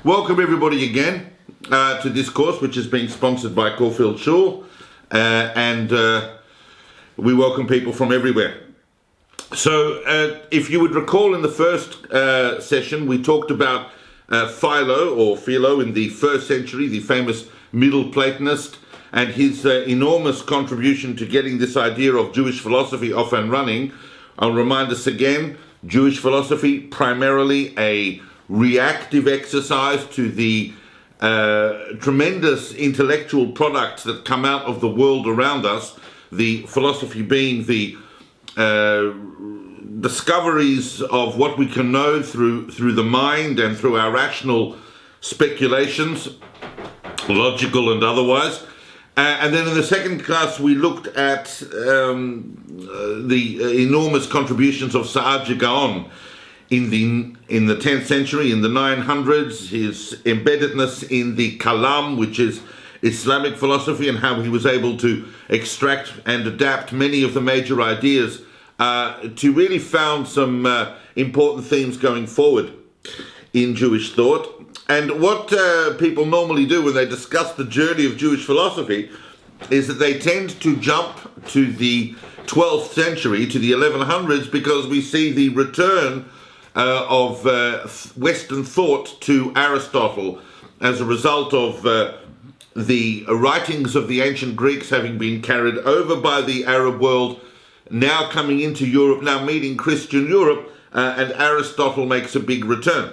Welcome everybody again to this course, which is being sponsored by Caulfield Shule, and we welcome people from everywhere. So if you would recall, in the first session we talked about Philo in the 1st century, the famous Middle Platonist, and his enormous contribution to getting this idea of Jewish philosophy off and running. I'll remind us again, Jewish philosophy, primarily a reactive exercise to the tremendous intellectual products that come out of the world around us, the philosophy being the discoveries of what we can know through the mind and through our rational speculations, logical and otherwise. And then in the second class we looked at the enormous contributions of Sa'adja Gaon in the 10th century, in the 900s, his embeddedness in the Kalam, which is Islamic philosophy, and how he was able to extract and adapt many of the major ideas to really found some important themes going forward in Jewish thought. And what people normally do when they discuss the journey of Jewish philosophy is that they tend to jump to the 12th century, to the 1100s, because we see the return of Western thought to Aristotle as a result of the writings of the ancient Greeks having been carried over by the Arab world, now coming into Europe, now meeting Christian Europe, and Aristotle makes a big return.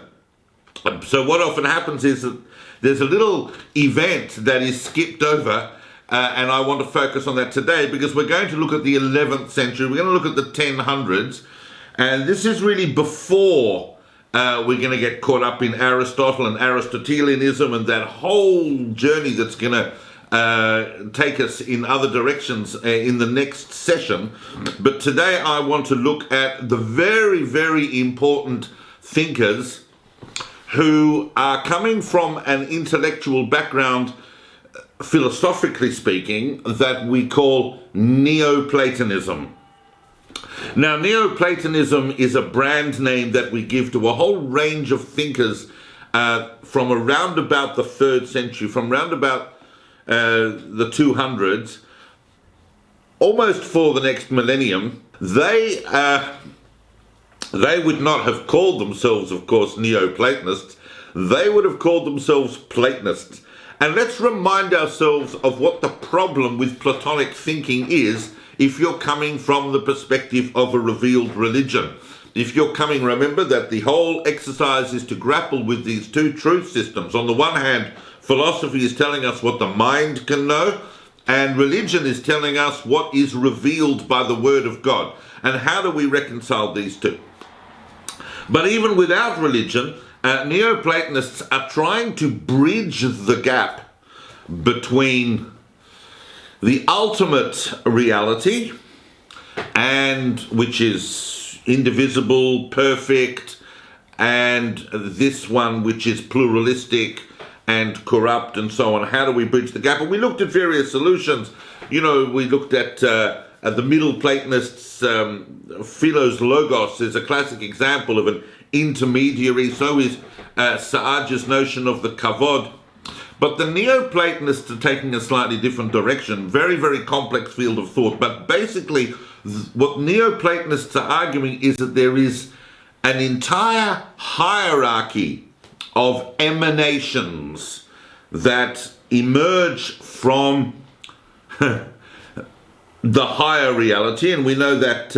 So what often happens is that there's a little event that is skipped over, and I want to focus on that today because we're going to look at the 11th century, we're going to look at the 1000s, and this is really before we're going to get caught up in Aristotle and Aristotelianism and that whole journey that's going to take us in other directions in the next session. But today I want to look at the very, very important thinkers who are coming from an intellectual background, philosophically speaking, that we call Neoplatonism. Now, Neoplatonism is a brand name that we give to a whole range of thinkers from around about the 3rd century, from around about the 200s, almost for the next millennium. They would not have called themselves, of course, Neoplatonists. They would have called themselves Platonists. And let's remind ourselves of what the problem with Platonic thinking is if you're coming from the perspective of a revealed religion. If you're coming, remember that the whole exercise is to grapple with these two truth systems. On the one hand, philosophy is telling us what the mind can know, and religion is telling us what is revealed by the Word of God. And how do we reconcile these two? But even without religion, Neoplatonists are trying to bridge the gap between the ultimate reality, and which is indivisible, perfect, and this one which is pluralistic and corrupt and so on. How do we bridge the gap? And we looked at various solutions. You know, we looked at the Middle Platonists. Philo's Logos is a classic example of an intermediary. So is Sa'adja's notion of the Kavod. But the Neoplatonists are taking a slightly different direction. Very, very complex field of thought. But basically, what Neoplatonists are arguing is that there is an entire hierarchy of emanations that emerge from the higher reality. And we know that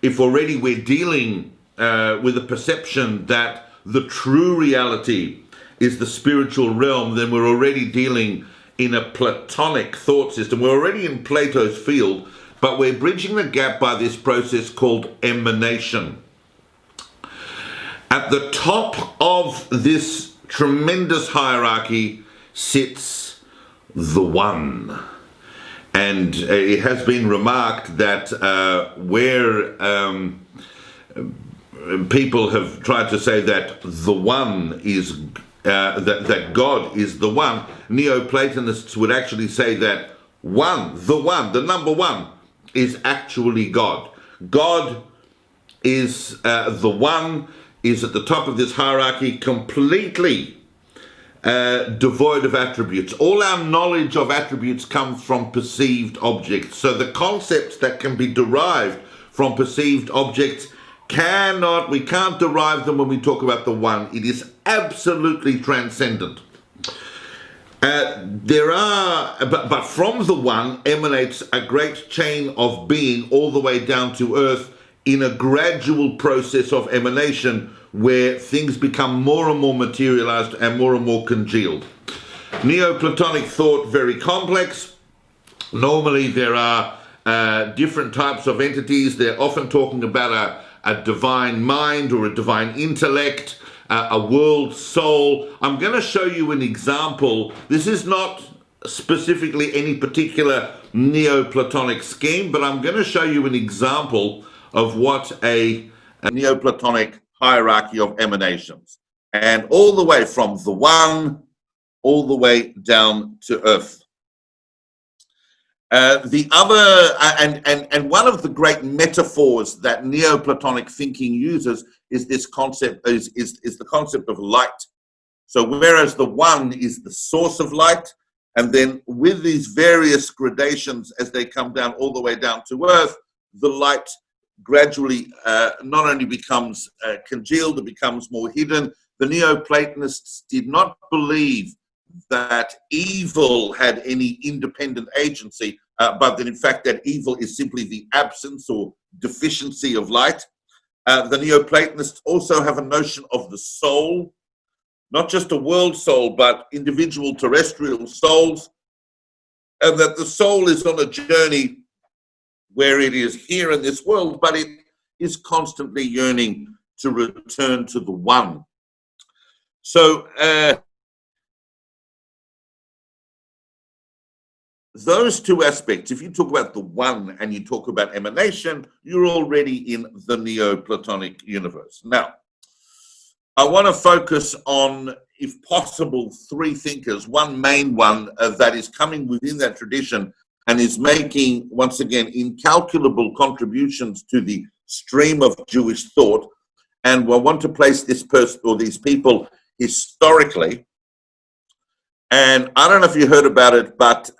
if already we're dealing with a perception that the true reality is the spiritual realm, then we're already dealing in a Platonic thought system. We're already in Plato's field, but we're bridging the gap by this process called emanation. At the top of this tremendous hierarchy sits the One. And it has been remarked that where people have tried to say that the One is that God is the One, Neoplatonists would actually say that the number one, is actually God. God is the One, is at the top of this hierarchy, completely devoid of attributes. All our knowledge of attributes comes from perceived objects. So the concepts that can be derived from perceived objects we can't derive them when we talk about the one. It is absolutely transcendent. But from the one emanates a great chain of being all the way down to earth in a gradual process of emanation where things become more and more materialized and more congealed. Neoplatonic thought, very complex. Normally there are different types of entities. They're often talking about a divine mind or a divine intellect, a world soul. I'm going to show you an example. This is not specifically any particular Neoplatonic scheme, but I'm going to show you an example of what a Neoplatonic hierarchy of emanations, and all the way from the one all the way down to earth. The other and one of the great metaphors that Neoplatonic thinking uses is this concept is the concept of light. So whereas the one is the source of light, and then with these various gradations as they come down all the way down to earth, the light gradually not only becomes congealed, it becomes more hidden. The Neoplatonists did not believe that evil had any independent agency, but that in fact that evil is simply the absence or deficiency of light. The Neoplatonists also have a notion of the soul, not just a world soul, but individual terrestrial souls, and that the soul is on a journey where it is here in this world, but it is constantly yearning to return to the one. So those two aspects, if you talk about the one and you talk about emanation, you're already in the Neoplatonic universe. Now, I want to focus on, if possible, three thinkers. One main one that is coming within that tradition and is making, once again, incalculable contributions to the stream of Jewish thought. And we want to place this person or these people historically. And I don't know if you heard about it, but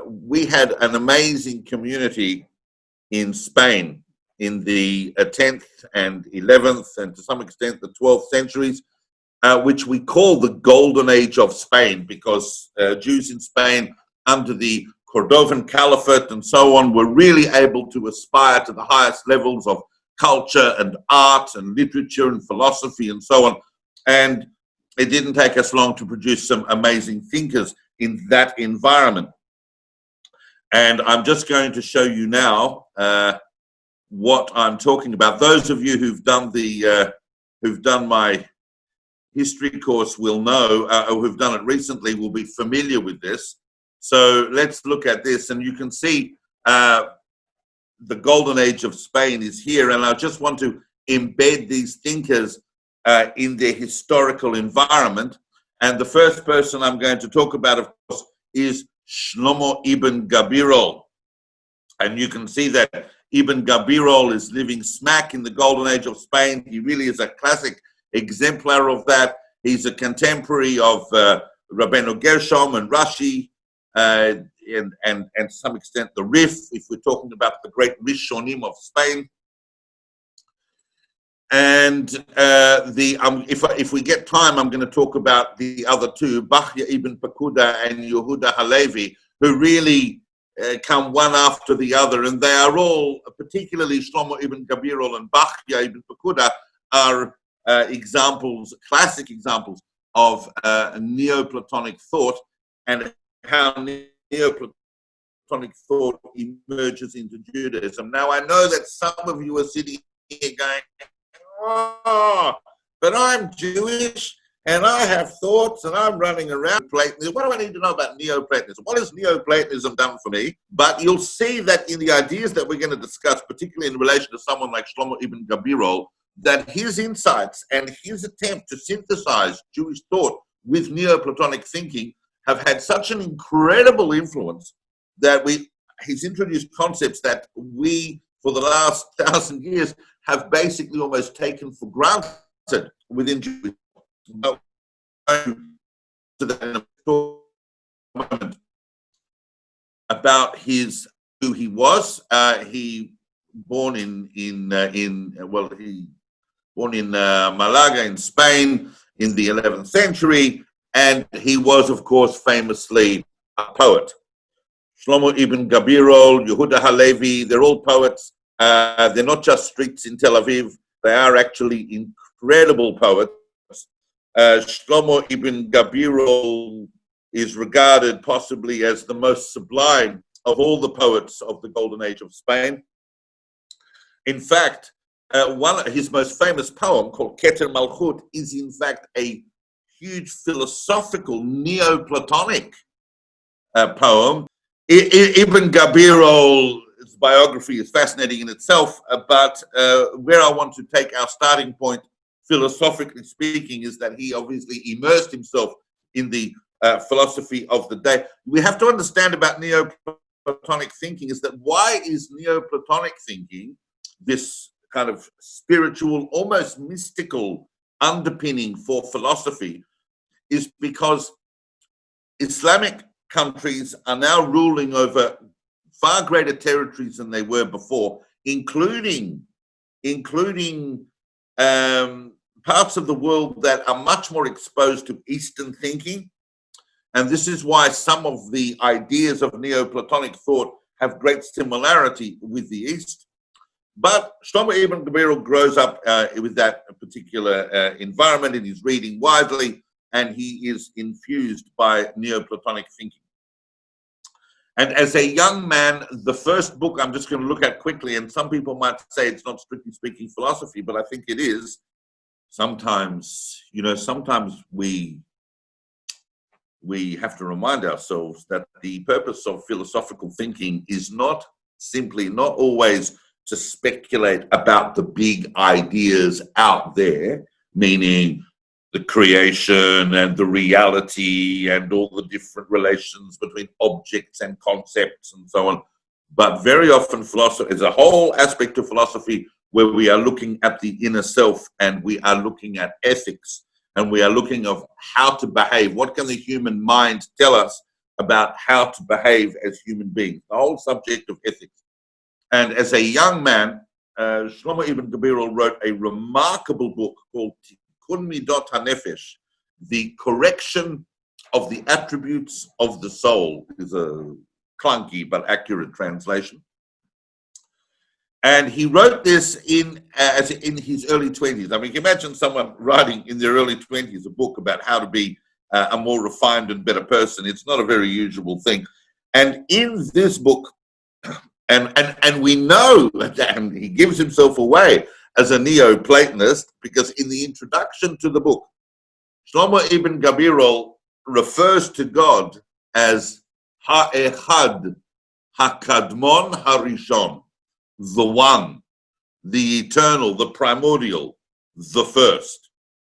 we had an amazing community in Spain in the 10th and 11th, and to some extent the 12th centuries, which we call the Golden Age of Spain, because Jews in Spain under the Cordovan Caliphate and so on were really able to aspire to the highest levels of culture and art and literature and philosophy and so on. And it didn't take us long to produce some amazing thinkers in that environment. And I'm just going to show you now what I'm talking about. Those of you who've done my history course will know, or who've done it recently will be familiar with this. So let's look at this, and you can see the Golden Age of Spain is here, and I just want to embed these thinkers in their historical environment. And the first person I'm going to talk about, of course, is Shlomo ibn Gabirol. And you can see that Ibn Gabirol is living smack in the Golden Age of Spain. He really is a classic exemplar of that. He's a contemporary of Rabbeinu Gershom and Rashi, and to some extent the Rif, if we're talking about the great Rishonim of Spain. And if we get time, I'm going to talk about the other two, Bachya ibn Pakuda and Yehuda Halevi, who really come one after the other, and they are all, particularly Shlomo ibn Gabirol and Bachya ibn Pakuda, are examples, classic examples of Neoplatonic thought and how Neoplatonic thought emerges into Judaism. Now, I know that some of you are sitting here going, oh, but I'm Jewish and I have thoughts and I'm running around Platonism. What do I need to know about Neoplatonism? What has Neoplatonism done for me? But you'll see that in the ideas that we're going to discuss, particularly in relation to someone like Shlomo ibn Gabirol, that his insights and his attempt to synthesize Jewish thought with Neoplatonic thinking have had such an incredible influence that he's introduced concepts that we, for the last 1,000 years, have basically almost taken for granted within Jewish thought. to that in a moment about who he was. He born born in Malaga in Spain in the 11th century, and he was, of course, famously a poet. Shlomo ibn Gabirol, Yehuda Halevi, they're all poets. They're not just streets in Tel Aviv. They are actually incredible poets. Shlomo ibn Gabirol is regarded possibly as the most sublime of all the poets of the Golden Age of Spain. In fact, his most famous poem, called Keter Malchut, is in fact a huge philosophical Neoplatonic poem. Ibn Gabirol's biography is fascinating in itself, but where I want to take our starting point, philosophically speaking, is that he obviously immersed himself in the philosophy of the day. We have to understand about Neoplatonic thinking is that why is Neoplatonic thinking this kind of spiritual, almost mystical underpinning for philosophy, is because Islamic countries are now ruling over far greater territories than they were before, including parts of the world that are much more exposed to Eastern thinking. And this is why some of the ideas of Neoplatonic thought have great similarity with the East. But Shlomo ibn Gabirol grows up with that particular environment, and he's reading widely, and he is infused by Neoplatonic thinking. And as a young man, the first book I'm just going to look at quickly, and some people might say it's not strictly speaking philosophy, but I think it is. Sometimes, sometimes we have to remind ourselves that the purpose of philosophical thinking is not always to speculate about the big ideas out there, meaning the creation and the reality and all the different relations between objects and concepts and so on. But very often philosophy is a whole aspect of philosophy where we are looking at the inner self, and we are looking at ethics, and we are looking at how to behave. What can the human mind tell us about how to behave as human beings? The whole subject of ethics. And as a young man, Shlomo ibn Gabirol wrote a remarkable book called Tikkun Midot HaNefesh, The Correction of the Attributes of the Soul. Is a clunky but accurate translation. And he wrote this in his early 20s. I mean, you can imagine someone writing in their early 20s a book about how to be a more refined and better person. It's not a very usual thing. And in this book, and we know that he gives himself away as a Neoplatonist, because in the introduction to the book, Shlomo ibn Gabirol refers to God as Ha'echad, Hakadmon Harishon, the one, the eternal, the primordial, the first.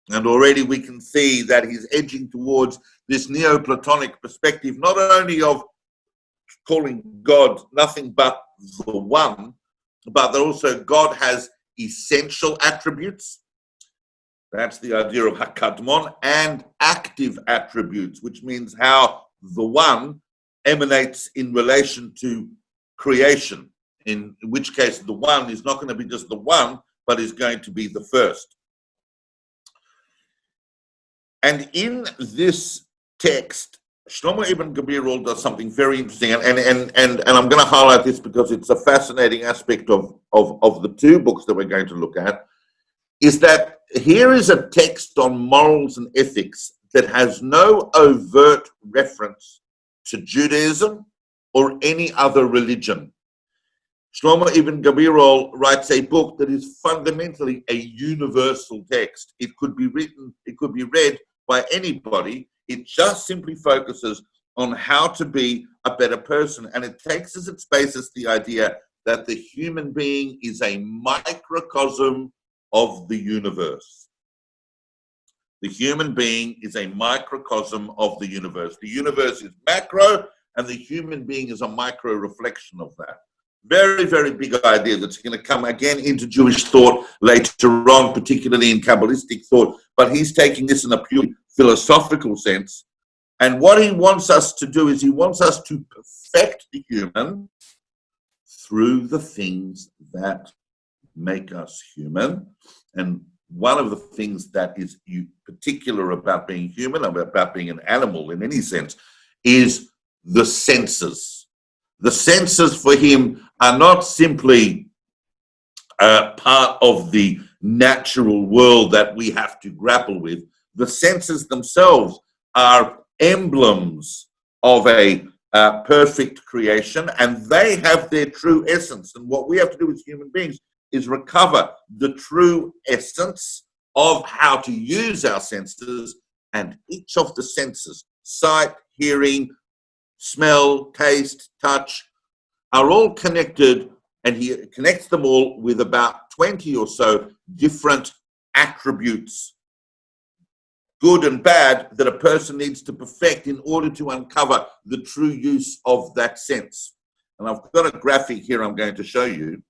And already we can see that he's edging towards this Neoplatonic perspective, not only of calling God nothing but the one, but that also God has essential attributes. That's the idea of Hakadmon, and active attributes, which means how the one emanates in relation to creation, in which case the one is not going to be just the one, but is going to be the first. And in this text, Shlomo ibn Gabirol does something very interesting, and I'm going to highlight this because it's a fascinating aspect of the two books that we're going to look at, is that here is a text on morals and ethics that has no overt reference to Judaism or any other religion. Shlomo ibn Gabirol writes a book that is fundamentally a universal text. It could be read by anybody. It just simply focuses on how to be a better person. And it takes as its basis the idea that the human being is a microcosm of the universe. The human being is a microcosm of the universe. The universe is macro, and the human being is a micro reflection of that. Very, very big idea that's going to come again into Jewish thought later on, particularly in Kabbalistic thought. But he's taking this in a purely philosophical sense And what he wants us to do is he wants us to perfect the human through the things that make us human. And one of the things that is particular about being human, about being an animal in any sense, is the senses. The senses for him are not simply part of the natural world that we have to grapple with. The senses themselves are emblems of a perfect creation, and they have their true essence. And what we have to do as human beings is recover the true essence of how to use our senses, and each of the senses, sight, hearing, smell, taste, touch, are all connected, and he connects them all with about 20 or so different attributes, good and bad, that a person needs to perfect in order to uncover the true use of that sense. And I've got a graphic here I'm going to show you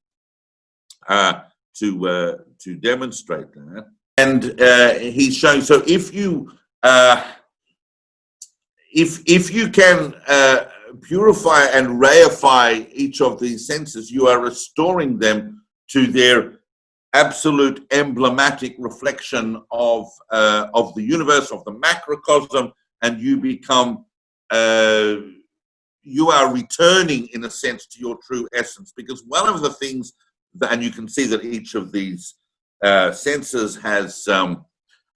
to demonstrate that. And he's showing, so if you can purify and reify each of these senses, you are restoring them to their absolute emblematic reflection of the universe, of the macrocosm, and you become, you are returning in a sense to your true essence. Because one of the things that, and you can see that each of these senses has an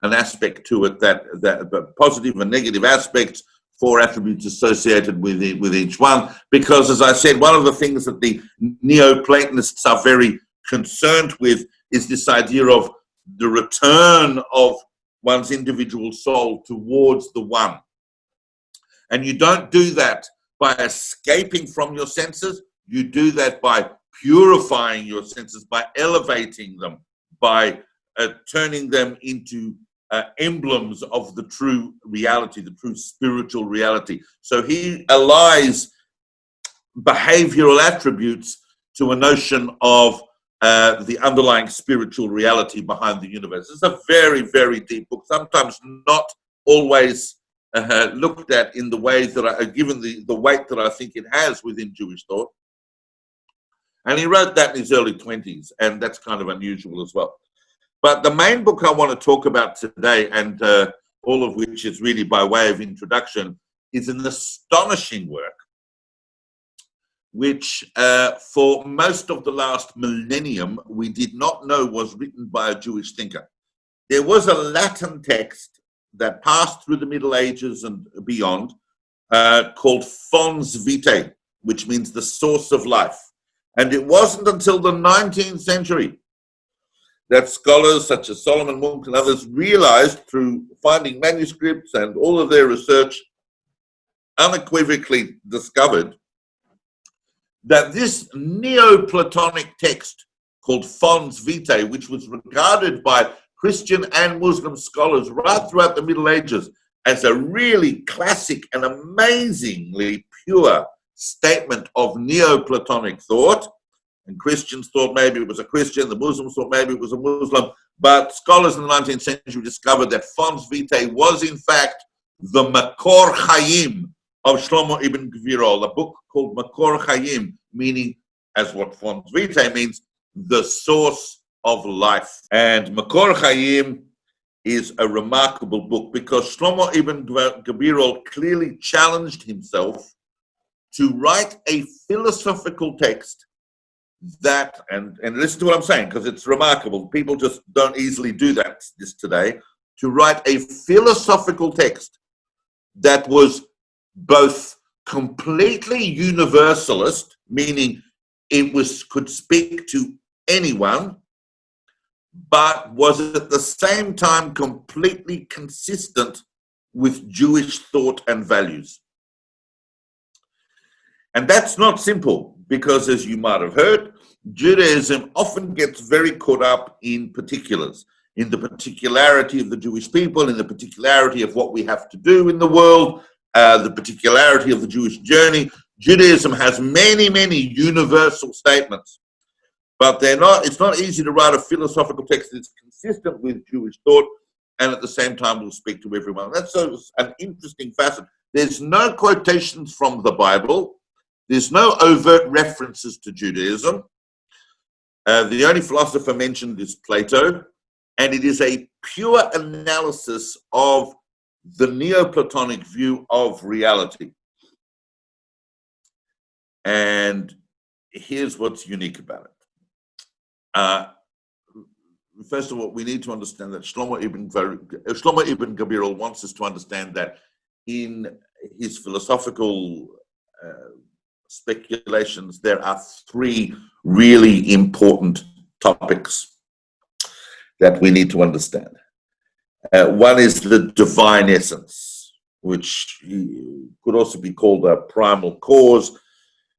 aspect to it, that positive and negative aspects, 4 attributes associated with each one. Because, as I said, one of the things that the Neoplatonists are very concerned with is this idea of the return of one's individual soul towards the one. And you don't do that by escaping from your senses. You do that by purifying your senses, by elevating them, by turning them into emblems of the true reality, the true spiritual reality. So he allies behavioral attributes to a notion of the underlying spiritual reality behind the universe. It's a very, very deep book, sometimes not always looked at in the ways that are given the weight that I think it has within Jewish thought. And he wrote that in his early 20s, and that's kind of unusual as well. But the main book I want to talk about today, and all of which is really by way of introduction, is an astonishing work, which for most of the last millennium, we did not know was written by a Jewish thinker. There was a Latin text that passed through the Middle Ages and beyond, called Fons Vitae, which means the source of life. And it wasn't until the 19th century that scholars such as Solomon Munk and others realized, through finding manuscripts and all of their research, unequivocally discovered that this Neoplatonic text called Fons Vitae, which was regarded by Christian and Muslim scholars right throughout the Middle Ages as a really classic and amazingly pure statement of Neoplatonic thought. And Christians thought maybe it was a Christian, the Muslims thought maybe it was a Muslim, but scholars in the 19th century discovered that Fons Vitae was in fact the Makor Chaim of Shlomo ibn Gvirol, a book called Makor Chaim, meaning, as what Fons Vitae means, the source of life. And Makor Chaim is a remarkable book because Shlomo ibn Gvirol clearly challenged himself to write a philosophical text that, and listen to what I'm saying because it's remarkable, people just don't easily do this today, to write a philosophical text that was both completely universalist, meaning it could speak to anyone, but was at the same time completely consistent with Jewish thought and values. And that's not simple because, as you might have heard, Judaism often gets very caught up in particulars, in the particularity of the Jewish people, in the particularity of what we have to do in the world, the particularity of the Jewish journey. Judaism has many, many universal statements, but it's not easy to write a philosophical text that's consistent with Jewish thought and at the same time will speak to everyone. That's an interesting facet. There's no quotations from the Bible. There's no overt references to Judaism. The only philosopher mentioned is Plato, and it is a pure analysis of the Neoplatonic view of reality. And here's what's unique about it. First of all, we need to understand that Shlomo ibn Gabirol wants us to understand that in his philosophical speculations, there are three really important topics that we need to understand. One is the divine essence, which could also be called a primal cause.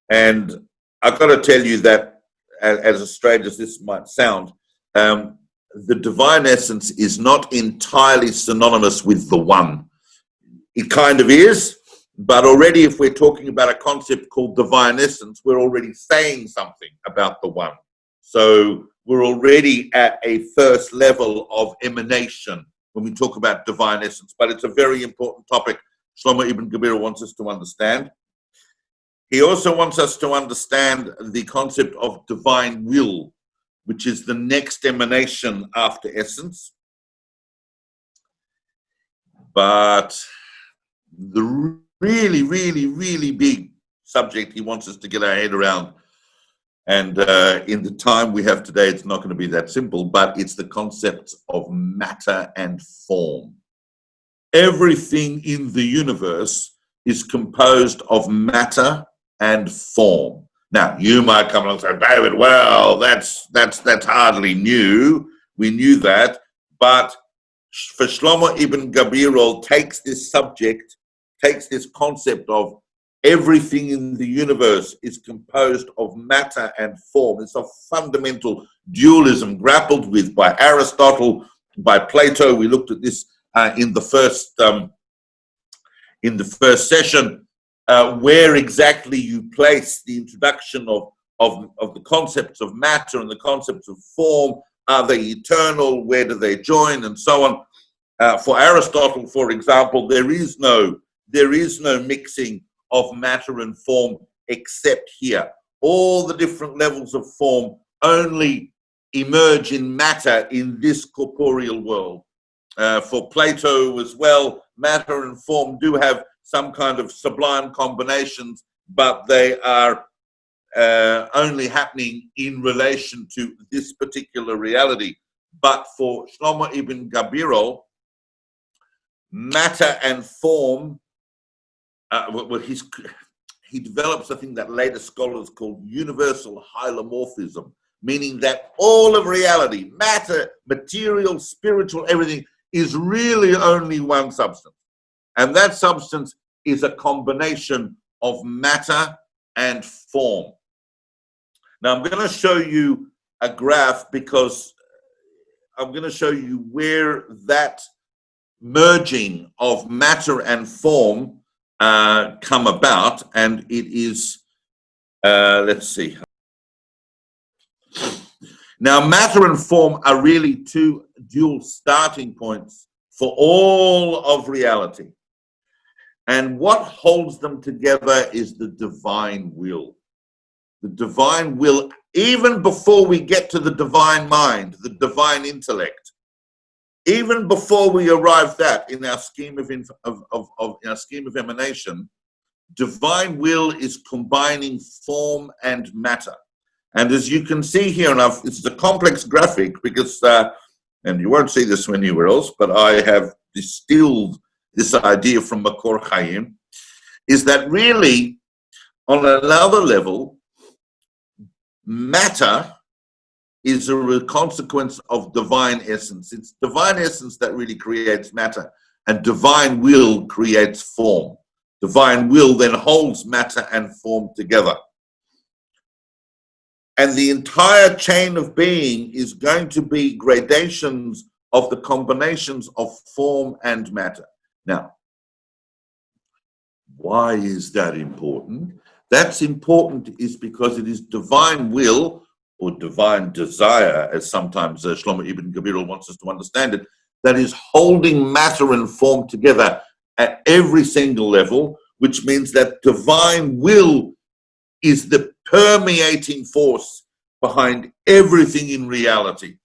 And I've got to tell you that, as strange as this might sound, the divine essence is not entirely synonymous with the one. It kind of is, but already if we're talking about a concept called divine essence, we're already saying something about the one. So we're already at a first level of emanation when we talk about divine essence. But it's a very important topic Shlomo ibn Gabirol wants us to understand. He also wants us to understand the concept of divine will, which is the next emanation after essence. But the really, really, really big subject he wants us to get our head around, and in the time we have today, it's not going to be that simple, but it's the concepts of matter and form. Everything in the universe is composed of matter and form. Now, you might come along and say, David, well, that's hardly new. We knew that. But for Shlomo ibn Gabirol takes this subject, takes this concept of everything in the universe is composed of matter and form. It's a fundamental dualism grappled with by Aristotle, by Plato. We looked at this in the first session. Where exactly you place the introduction of the concepts of matter and the concepts of form. Are they eternal? Where do they join? And so on. For Aristotle, for example, there is no mixing of matter and form except here. All the different levels of form only emerge in matter in this corporeal world. For Plato as well, matter and form do have some kind of sublime combinations, but they are only happening in relation to this particular reality. But for Shlomo ibn Gabirol, matter and form, he develops a thing that later scholars call universal hylomorphism, meaning that all of reality, matter, material, spiritual, everything, is really only one substance. And that substance is a combination of matter and form. Now, I'm going to show you a graph because I'm going to show you where that merging of matter and form come about. And it is, let's see. Now, matter and form are really two dual starting points for all of reality. And what holds them together is the divine will. The divine will, even before we get to the divine mind, the divine intellect, even before we arrive that in our scheme of emanation, divine will is combining form and matter. And as you can see here, and it's a complex graphic because, and you won't see this anywhere else, but I have distilled this idea from Makor Chaim, is that really, on another level, matter is a consequence of divine essence. It's divine essence that really creates matter, and divine will creates form. Divine will then holds matter and form together. And the entire chain of being is going to be gradations of the combinations of form and matter. Now, why is that important? That's important is because it is divine will or divine desire, as sometimes Shlomo ibn Gabirol wants us to understand it, that is holding matter and form together at every single level, which means that divine will is the permeating force behind everything in reality.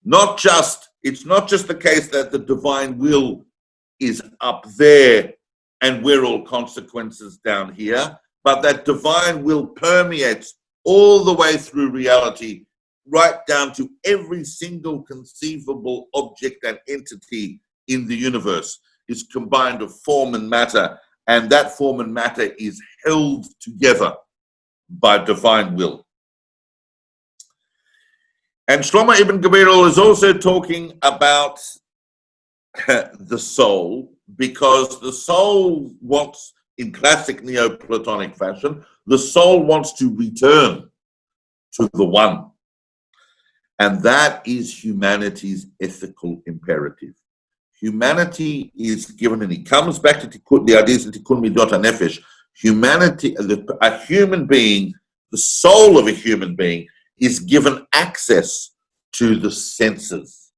It's not just the case that the divine will is up there and we're all consequences down here, but that divine will permeates all the way through reality, right down to every single conceivable object and entity in the universe is combined of form and matter, and that form and matter is held together by divine will. And Shlomo Ibn Gabirol is also talking about the soul, because the soul wants, in classic Neoplatonic fashion, the soul wants to return to the one. And that is humanity's ethical imperative. Humanity is given, and he comes back to the ideas of Tikkun Midot HaNefesh. Humanity, a human being, the soul of a human being, is given access to the senses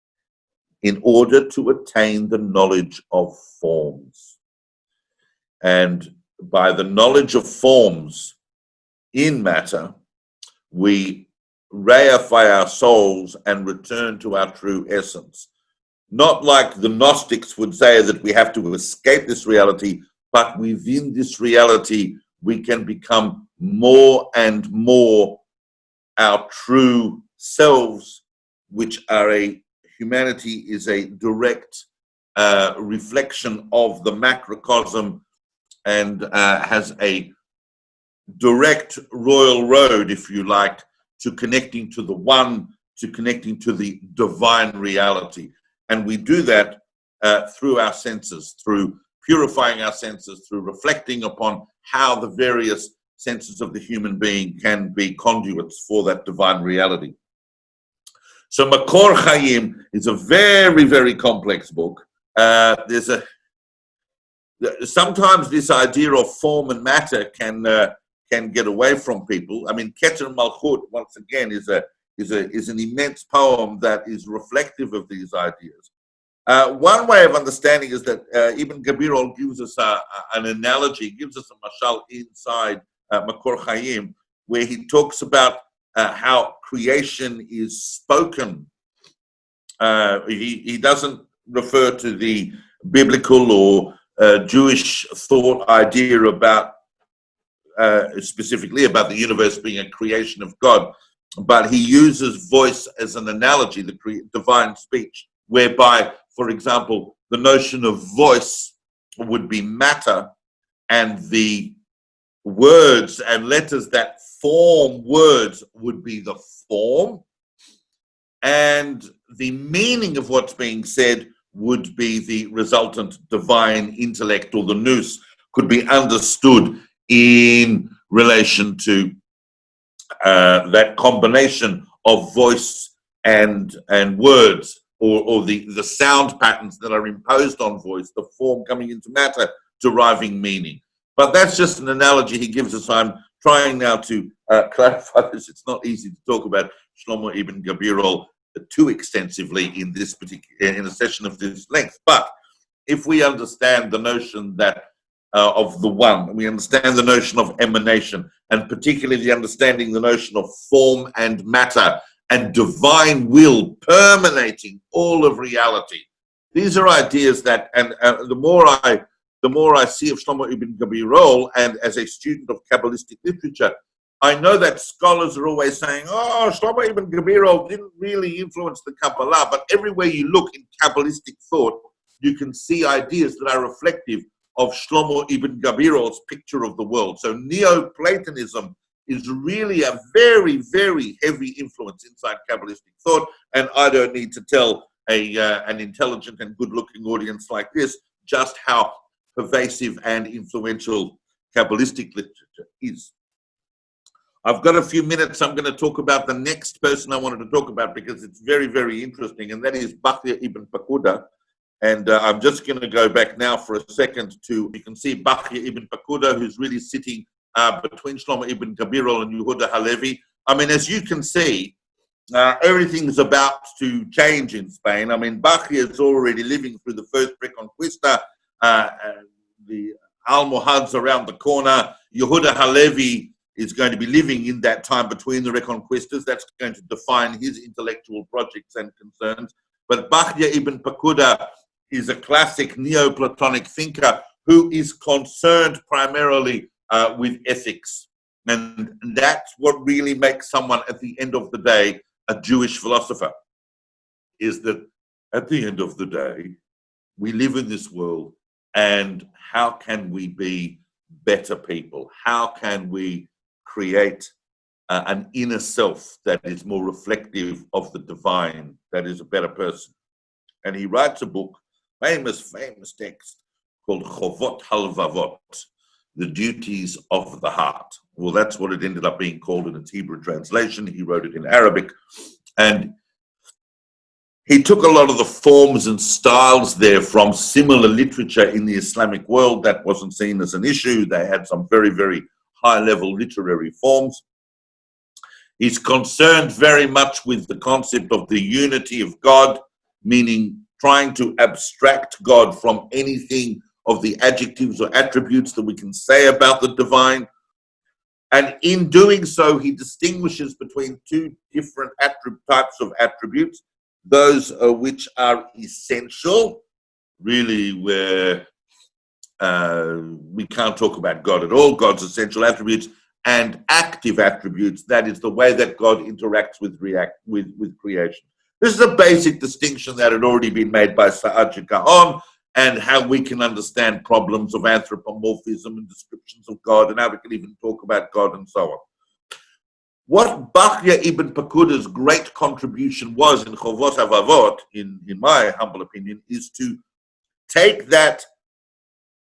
in order to attain the knowledge of forms. And by the knowledge of forms in matter, we reify our souls and return to our true essence. Not like the Gnostics would say that we have to escape this reality, but within this reality, we can become more and more our true selves, which are humanity is a direct reflection of the macrocosm and has a direct royal road, if you like, to connecting to the one, to connecting to the divine reality. And we do that through our senses, through purifying our senses, through reflecting upon how the various senses of the human being can be conduits for that divine reality. So Makor Chaim is a very, very complex book. Sometimes this idea of form and matter can get away from people. I mean, Keter Malchut, once again, is an immense poem that is reflective of these ideas. One way of understanding is that Ibn Gabirol gives us an analogy, gives us a mashal inside Makor Chaim, where he talks about how creation is spoken. He doesn't refer to the biblical or Jewish thought idea about specifically about the universe being a creation of God, but he uses voice as an analogy, the divine speech, whereby, for example, the notion of voice would be matter, and the words and letters that form words would be the form, and the meaning of what's being said would be the resultant divine intellect, or the nous could be understood in relation to that combination of voice and words, or the sound patterns that are imposed on voice, the form coming into matter, deriving meaning. But that's just an analogy he gives us. I'm trying now to clarify this. It's not easy to talk about Shlomo Ibn Gabirol too extensively in a session of this length. But if we understand the notion that of the one, we understand the notion of emanation, and particularly the notion of form and matter and divine will permeating all of reality. These are ideas that, and the more I see of Shlomo Ibn Gabirol, and as a student of Kabbalistic literature, I know that scholars are always saying, oh, Shlomo Ibn Gabirol didn't really influence the Kabbalah, but everywhere you look in Kabbalistic thought, you can see ideas that are reflective of Shlomo Ibn Gabirol's picture of the world. So Neoplatonism is really a very, very heavy influence inside Kabbalistic thought, and I don't need to tell an intelligent and good-looking audience like this just how pervasive and influential Kabbalistic literature is. I've got a few minutes. I'm going to talk about the next person I wanted to talk about because it's very, very interesting, and that is Bachya ibn Pakuda. And I'm just going to go back now for a second to, you can see Bachya ibn Pakuda, who's really sitting between Shlomo ibn Gabirol and Yehuda Halevi. I mean, as you can see, everything's about to change in Spain. I mean, Bachya is already living through the first Reconquista. the Almohads around the corner. Yehuda Halevi is going to be living in that time between the Reconquisters. That's going to define his intellectual projects and concerns. But Bachya ibn Pakuda is a classic Neoplatonic thinker who is concerned primarily with ethics. And that's what really makes someone, at the end of the day, a Jewish philosopher, is that at the end of the day, we live in this world, and how can we be better people? How can we create an inner self that is more reflective of the divine, that is a better person? And he writes a book, famous text, called Chovot Halvavot, The Duties of the Heart. Well, that's what it ended up being called in its Hebrew translation. He wrote it in Arabic. And he took a lot of the forms and styles there from similar literature in the Islamic world. That wasn't seen as an issue. They had some very, very high-level literary forms. He's concerned very much with the concept of the unity of God, meaning trying to abstract God from anything of the adjectives or attributes that we can say about the divine. And in doing so, he distinguishes between two different types of attributes, those which are essential, really where we can't talk about God at all, God's essential attributes, and active attributes, that is the way that God interacts with creation. This is a basic distinction that had already been made by Sa'adji Gaon, and how we can understand problems of anthropomorphism and descriptions of God, and how we can even talk about God and so on. What Bachya ibn Pakuda's great contribution was in Chovot Halvavot, in my humble opinion, is to take that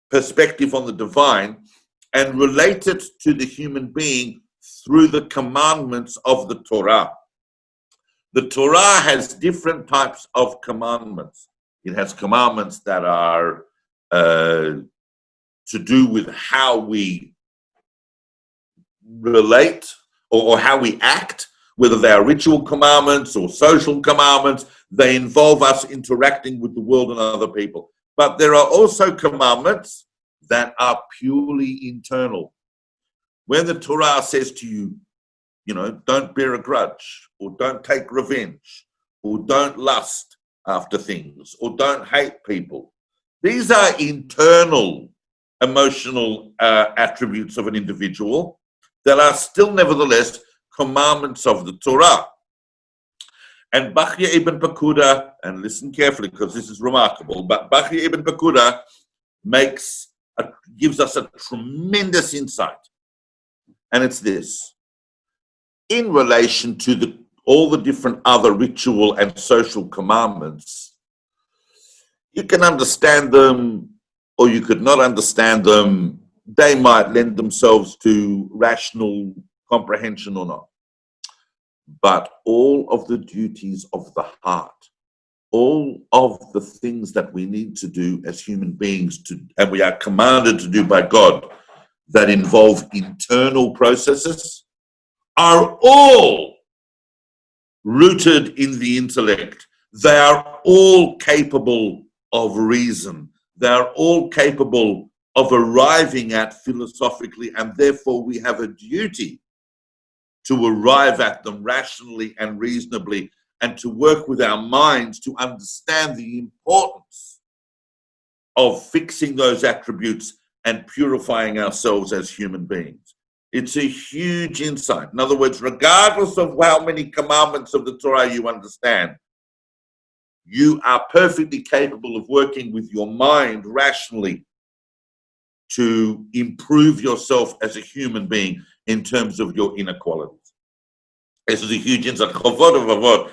perspective on the divine and relate it to the human being through the commandments of the Torah. The Torah has different types of commandments. It has commandments that are to do with how we relate or how we act, whether they are ritual commandments or social commandments. They involve us interacting with the world and other people. But there are also commandments that are purely internal. When the Torah says to you, don't bear a grudge, or don't take revenge, or don't lust after things, or don't hate people. These are internal emotional attributes of an individual that are still nevertheless commandments of the Torah. And Bachya ibn Pakuda, and listen carefully because this is remarkable, but Bachya ibn Pakuda gives us a tremendous insight. And it's this: in relation to all the different other ritual and social commandments, you can understand them or you could not understand them. They might lend themselves to rational comprehension or not. But all of the duties of the heart, all of the things that we need to do as human beings, and we are commanded to do by God, that involve internal processes, are all rooted in the intellect. They are all capable of reason. They are all capable of arriving at philosophically, and therefore we have a duty to arrive at them rationally and reasonably, and to work with our minds to understand the importance of fixing those attributes and purifying ourselves as human beings. It's a huge insight. In other words, regardless of how many commandments of the Torah you understand, you are perfectly capable of working with your mind rationally to improve yourself as a human being in terms of your inner qualities. This is a huge insight. Chovot Halvavot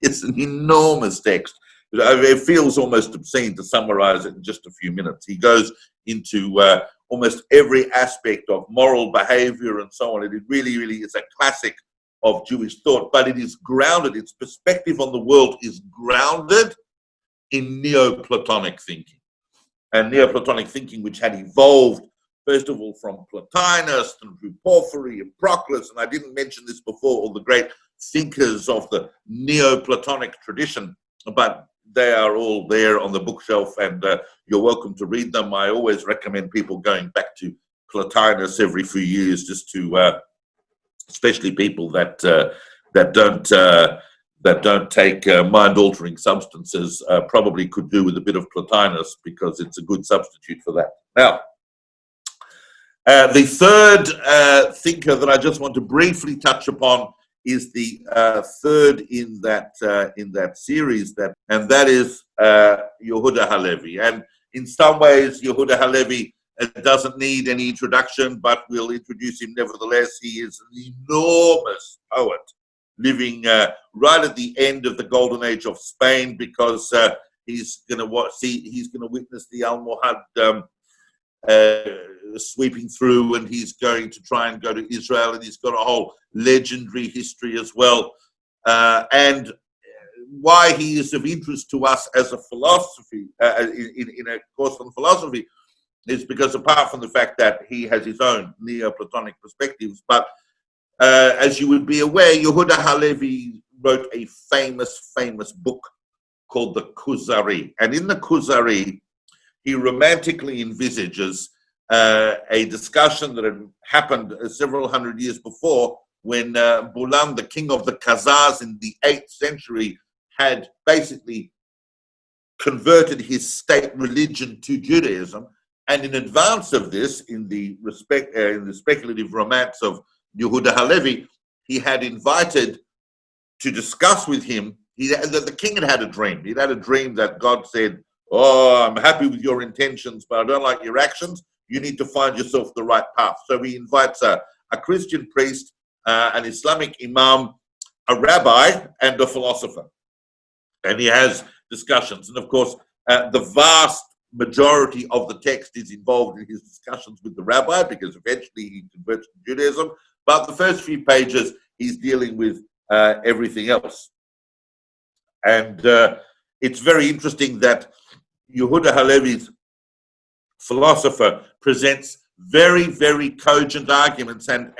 it's an enormous text. It feels almost obscene to summarize it in just a few minutes. He goes into almost every aspect of moral behavior and so on. It really, really is a classic of Jewish thought, but it is grounded, its perspective on the world is grounded in Neoplatonic thinking. And Neoplatonic thinking, which had evolved, first of all, from Plotinus and through Porphyry and Proclus, and I didn't mention this before, all the great thinkers of the Neoplatonic tradition, but they are all there on the bookshelf, and you're welcome to read them. I always recommend people going back to Plotinus every few years, just to, especially people that don't take mind-altering substances, probably could do with a bit of Plotinus, because it's a good substitute for that. Now, the third thinker that I just want to briefly touch upon is the third in that series, and that is Yehuda Halevi. And in some ways, Yehuda Halevi doesn't need any introduction, but we'll introduce him nevertheless. He is an enormous poet, living right at the end of the golden age of Spain, because he's going to witness the Almohad sweeping through, and he's going to try and go to Israel, and he's got a whole legendary history as well. And why he is of interest to us as a philosophy, in a course on philosophy, is because apart from the fact that he has his own Neoplatonic perspectives, but as you would be aware, Yehuda Halevi wrote a famous book called the Kuzari. And in the Kuzari, he romantically envisages a discussion that had happened several hundred years before, when Bulan, the king of the Khazars in the 8th century, had basically converted his state religion to Judaism. And in advance of this, in the speculative romance of Yehuda Halevi, he had invited to discuss with him. The king had a dream. He'd had a dream that God said, "Oh, I'm happy with your intentions, but I don't like your actions. You need to find yourself the right path." So he invites a Christian priest, an Islamic imam, a rabbi, and a philosopher. And he has discussions. And of course, the vast majority of the text is involved in his discussions with the rabbi, because eventually he converts to Judaism. But the first few pages, he's dealing with everything else. And it's very interesting that Yehuda Halevi's philosopher presents very cogent arguments, and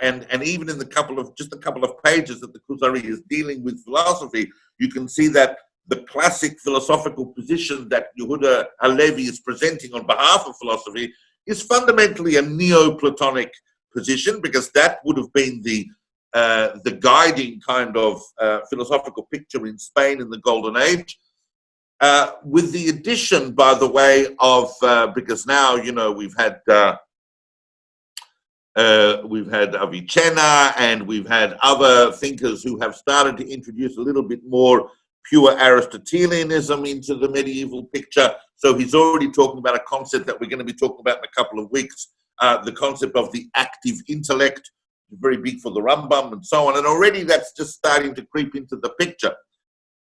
even in the couple of pages that the Kuzari is dealing with philosophy, you can see that the classic philosophical position that Yehuda Halevi is presenting on behalf of philosophy is fundamentally a Neoplatonic position, because that would have been the guiding kind of philosophical picture in Spain in the Golden Age. With the addition, by the way, of because now we've had Avicenna, and we've had other thinkers who have started to introduce a little bit more pure Aristotelianism into the medieval picture. So he's already talking about a concept that we're going to be talking about in a couple of weeks, the concept of the active intellect, very big for the Rambam and so on. And already that's just starting to creep into the picture.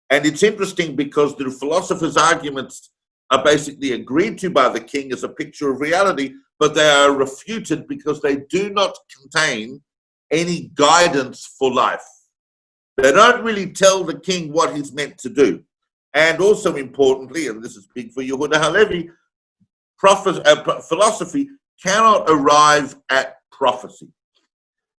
And it's interesting because the philosopher's arguments are basically agreed to by the king as a picture of reality, but they are refuted because they do not contain any guidance for life. They don't really tell the king what he's meant to do. And also importantly, and this is big for Yehuda Halevi, philosophy cannot arrive at prophecy.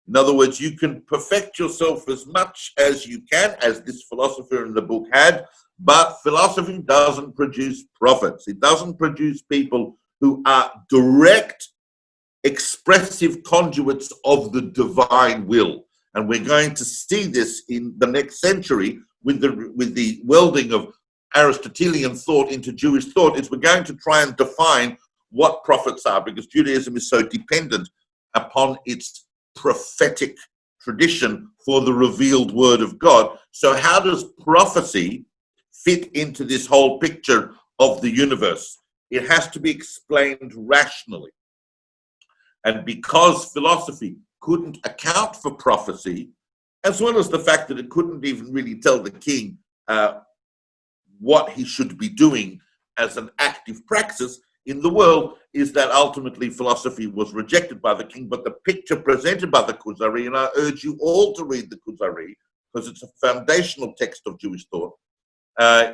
In other words, you can perfect yourself as much as you can, as this philosopher in the book had, but philosophy doesn't produce prophets. It doesn't produce people who are direct, expressive conduits of the divine will. And we're going to see this in the next century with the welding of Aristotelian thought into Jewish thought. Is we're going to try and define what prophets are, because Judaism is so dependent upon its prophetic tradition for the revealed word of God. So how does prophecy fit into this whole picture of the universe? It has to be explained rationally. And because philosophy couldn't account for prophecy, as well as the fact that it couldn't even really tell the king what he should be doing as an active praxis in the world, is that ultimately philosophy was rejected by the king. But the picture presented by the Kuzari, and I urge you all to read the Kuzari, because it's a foundational text of Jewish thought,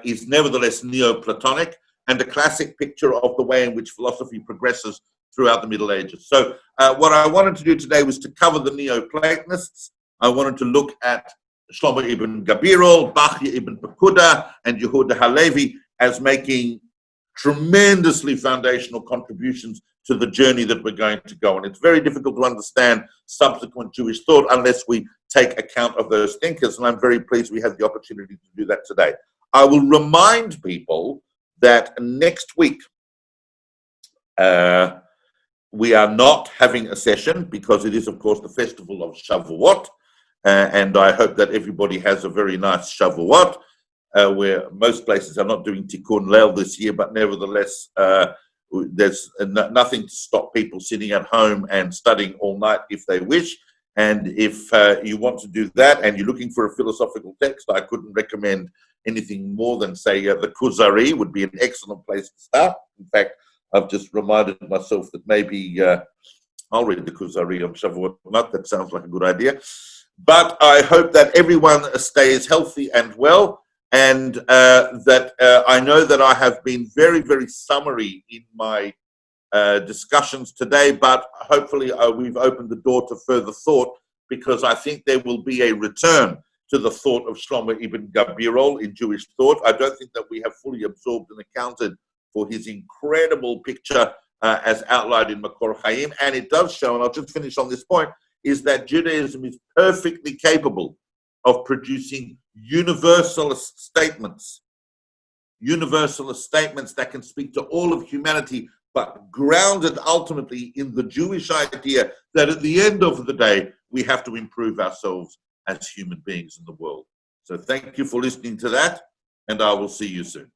is nevertheless Neoplatonic, and a classic picture of the way in which philosophy progresses throughout the Middle Ages. So what I wanted to do today was to cover the Neoplatonists. I wanted to look at Shlomo ibn Gabirol, Bachya ibn Pekuda, and Yehuda Halevi, as making tremendously foundational contributions to the journey that we're going to go on. It's very difficult to understand subsequent Jewish thought unless we take account of those thinkers, and I'm very pleased we have the opportunity to do that today. I will remind people that next week we are not having a session because it is, of course, the festival of Shavuot, and I hope that everybody has a very nice Shavuot, where most places are not doing Tikkun Leil this year, but nevertheless, there's nothing to stop people sitting at home and studying all night if they wish. And if you want to do that and you're looking for a philosophical text, I couldn't recommend anything more than, say, the Kuzari would be an excellent place to start. In fact, I've just reminded myself that maybe I'll read the Kuzari on Shavuot night. That sounds like a good idea. But I hope that everyone stays healthy and well, and that I know that I have been very, very summary in my discussions today, but hopefully we've opened the door to further thought, because I think there will be a return to the thought of Shlomo ibn Gabirol in Jewish thought. I don't think that we have fully absorbed and accounted for his incredible picture as outlined in Makor Chaim, and it does show, and I'll just finish on this point, is that Judaism is perfectly capable of producing universalist statements that can speak to all of humanity, but grounded ultimately in the Jewish idea that at the end of the day, we have to improve ourselves as human beings in the world. So thank you for listening to that, and I will see you soon.